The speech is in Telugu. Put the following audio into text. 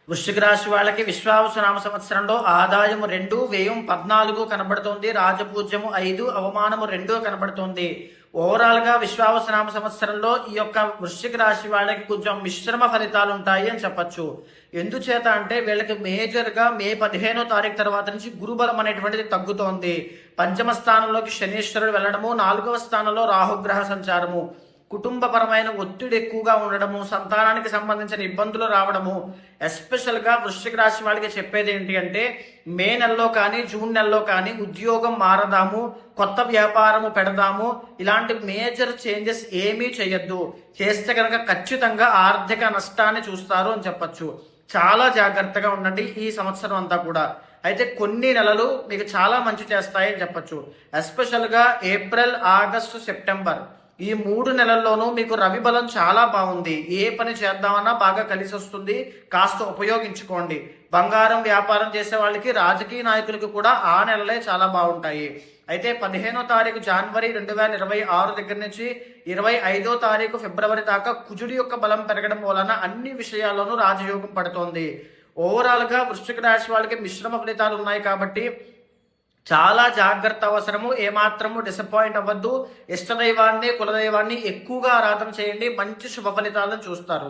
వృశ్చిక రాశి వాళ్ళకి విశ్వావసునామ సంవత్సరంలో ఆదాయం 2, వ్యయం 14 కనబడుతోంది. రాజపూజ్యము 5, అవమానము 2 కనబడుతోంది. ఓవరాల్ గా విశ్వావసునామ సంవత్సరంలో ఈ యొక్క వృశ్చిక రాశి వాళ్ళకి కొంచెం మిశ్రమ ఫలితాలు ఉంటాయి అని చెప్పచ్చు. ఎందుచేత అంటే వీళ్ళకి మేజర్ గా మే 15వ తారీఖు తర్వాత నుంచి గురుబలం అనేటువంటిది తగ్గుతోంది. పంచమ స్థానంలోకి శనీశ్వరుడు వెళ్ళడము, 4వ స్థానంలో రాహుగ్రహ సంచారము, కుటుంబపరమైన ఒత్తిడి ఎక్కువగా ఉండడము, సంతానానికి సంబంధించిన ఇబ్బందులు రావడము. ఎస్పెషల్ గా వృశ్చిక రాశి వాళ్ళకి చెప్పేది ఏంటి అంటే మే నెలలో కానీ జూన్ నెలలో కానీ ఉద్యోగం మారదాము, కొత్త వ్యాపారము పెడదాము, ఇలాంటి మేజర్ చేంజెస్ ఏమీ చేయొద్దు. చేస్తే కనుక ఖచ్చితంగా ఆర్థిక నష్టాన్ని చూస్తారు అని చెప్పచ్చు. చాలా జాగ్రత్తగా ఉండండి ఈ సంవత్సరం అంతా కూడా. అయితే కొన్ని నెలలు మీకు చాలా మంచి చేస్తాయని చెప్పచ్చు. ఎస్పెషల్ గా ఏప్రిల్, ఆగస్టు, సెప్టెంబర్ ఈ 3 నెలల్లోనూ మీకు రవి బలం చాలా బాగుంది. ఏ పని చేద్దామన్నా బాగా కలిసి వస్తుంది. కాస్త ఉపయోగించుకోండి. బంగారం వ్యాపారం చేసే వాళ్ళకి, రాజకీయ నాయకులకి కూడా ఆ నెలలే చాలా బాగుంటాయి. అయితే 15వ తారీఖు జనవరి 2026 దగ్గర నుంచి 25వ తారీఖు ఫిబ్రవరి దాకా కుజుడి యొక్క బలం పెరగడం వలన అన్ని విషయాల్లోనూ రాజయోగం పడుతోంది. ఓవరాల్ గా వృశ్చిక రాశి వాళ్ళకి మిశ్రమ ఫలితాలు ఉన్నాయి కాబట్టి చాలా జాగ్రత్త అవసరము. ఏమాత్రము డిసప్పాయింట్ అవ్వద్దు. ఇష్టదైవాన్ని, కులదైవాన్ని ఎక్కువగా ఆరాధన చేయండి. మంచి శుభ ఫలితాలను చూస్తారు.